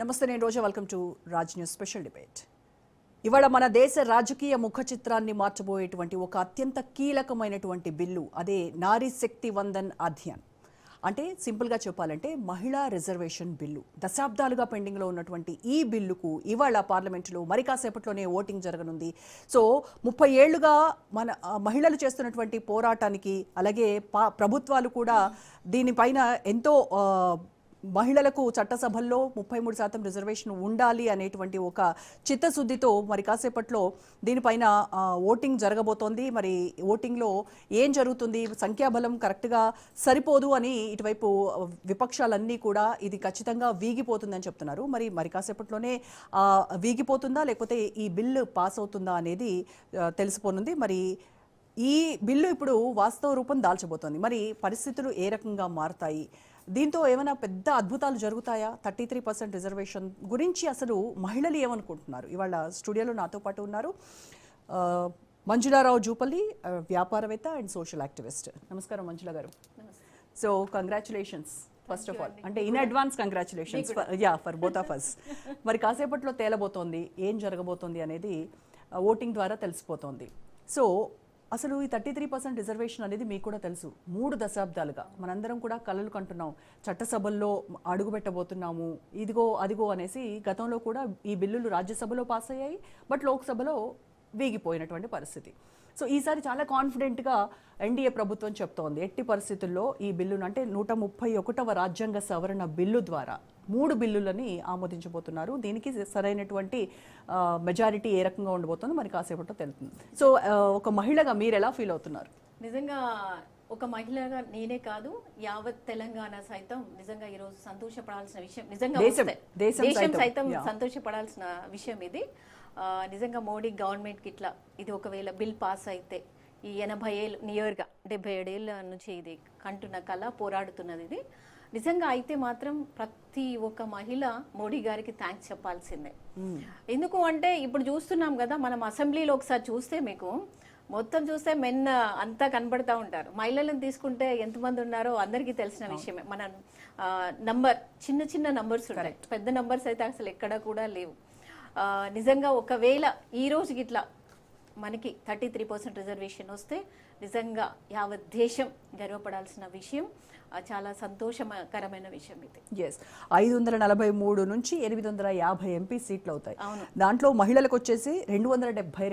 నమస్తే, నేను Roja. Welcome to Raj news special debate. ఇవాళ మన దేశ రాజకీయ ముఖ చిత్రాన్ని మార్చబోయేటువంటి ఒక అత్యంత కీలకమైనటువంటి బిల్లు, అదే నారీ శక్తి వందన్ అధ్యయన్. అంటే సింపుల్గా చెప్పాలంటే మహిళా రిజర్వేషన్ బిల్లు. దశాబ్దాలుగా పెండింగ్లో ఉన్నటువంటి ఈ బిల్లుకు ఇవాళ పార్లమెంటులో మరి కాసేపట్లోనే ఓటింగ్ జరగనుంది. సో 30 ఏళ్లుగా మన మహిళలు చేస్తున్నటువంటి పోరాటానికి, అలాగే ప్రభుత్వాలు కూడా దీనిపైన ఎంతో మహిళలకు చట్టసభల్లో 33% రిజర్వేషన్ ఉండాలి అనేటువంటి ఒక చిత్తశుద్ధితో మరి కాసేపట్లో దీనిపైన ఓటింగ్ జరగబోతోంది. మరి ఓటింగ్లో ఏం జరుగుతుంది, సంఖ్యాబలం కరెక్ట్గా సరిపోదు అని ఇటువైపు విపక్షాలన్నీ కూడా ఇది ఖచ్చితంగా వీగిపోతుందని చెప్తున్నారు. మరి కాసేపట్లోనే వీగిపోతుందా లేకపోతే ఈ బిల్లు పాస్ అవుతుందా అనేది తెలిసిపోనుంది. మరి ఈ బిల్లు ఇప్పుడు వాస్తవ రూపం దాల్చబోతోంది. మరి పరిస్థితులు ఏ రకంగా మారుతాయి, దీంతో ఏమైనా పెద్ద అద్భుతాలు జరుగుతాయా? 33% రిజర్వేషన్ గురించి అసలు మహిళలు ఏమనుకుంటున్నారు? ఇవాళ స్టూడియోలో నాతో పాటు ఉన్నారు మంజులారావు జూపల్లి, వ్యాపారవేత్త అండ్ సోషల్ యాక్టివిస్ట్. నమస్కారం మంజులా గారు. So congratulations first of all, అంటే in advance congratulations for both of us. మరి కాసేపట్లో తేలబోతోంది ఏం జరగబోతోంది అనేది ఓటింగ్ ద్వారా తెలిసిపోతోంది. సో అసలు ఈ 33% రిజర్వేషన్ అనేది మీకు కూడా తెలుసు. 3 దశాబ్దాలుగా మనందరం కూడా కలలు కంటున్నాం, చట్టసభల్లో అడుగు పెట్టబోతున్నాము, ఇదిగో అదిగో అనేసి. గతంలో కూడా ఈ బిల్లులు రాజ్యసభలో పాస్ అయ్యాయి, బట్ లోక్సభలో వీగిపోయినటువంటి పరిస్థితి. సో ఈసారి చాలా కాన్ఫిడెంట్గా ఎన్డీఏ ప్రభుత్వం చెప్తోంది, ఎట్టి పరిస్థితుల్లో ఈ బిల్లును, అంటే 131వ రాజ్యాంగ సవరణ బిల్లు ద్వారా 3 బిల్లులని ఆమోదించబోతున్నారు. దీనికి సరైనటువంటి మెజారిటీ ఏ రకంగా ఉండబోతుందో మరి కాసేపట్లో తెలుస్తుంది. సో ఒక మహిళగా మీరు ఎలా ఫీల్ అవుతున్నారు? నిజంగా ఒక మహిళగా నేనే కాదు, యావత్ తెలంగాణ సైతం నిజంగా ఈరోజు సంతోషపడాల్సిన విషయం, నిజంగా దేశం సైతం సంతోషపడాల్సిన విషయం ఇది. నిజంగా మోడీ గవర్నమెంట్కి ఇట్లా ఇది ఒకవేళ బిల్ పాస్ అయితే ఈ 80 ఏళ్ళు నియర్గా 77 ఏళ్ళ నుంచి ఇది కంటున్న కళ పోరాడుతున్నది. ఇది నిజంగా అయితే మాత్రం ప్రతి ఒక్క మహిళ మోడీ గారికి థ్యాంక్స్ చెప్పాల్సిందే. ఎందుకు అంటే ఇప్పుడు చూస్తున్నాం కదా, మనం అసెంబ్లీలో ఒకసారి చూస్తే మీకు మొత్తం చూస్తే మెన్ అంతా కనబడుతూ ఉంటారు. మహిళలను తీసుకుంటే ఎంతమంది ఉన్నారో అందరికీ తెలిసిన విషయమే. మన నంబర్ చిన్న చిన్న నంబర్స్ ఉంటాయి, పెద్ద నంబర్స్ అయితే అసలు ఎక్కడ కూడా లేవు. నిజంగా ఒకవేళ ఈ రోజుకి ఇట్లా మనకి 33% రిజర్వేషన్ వస్తే నిజంగా యావత్ దేశం గర్వపడాల్సిన విషయం, చాలా సంతోషకరమైన విషయం ఇది. ఎస్, 543 నుంచి 850 ఎంపీ సీట్లు అవుతాయి. దాంట్లో మహిళలకు వచ్చేసి 272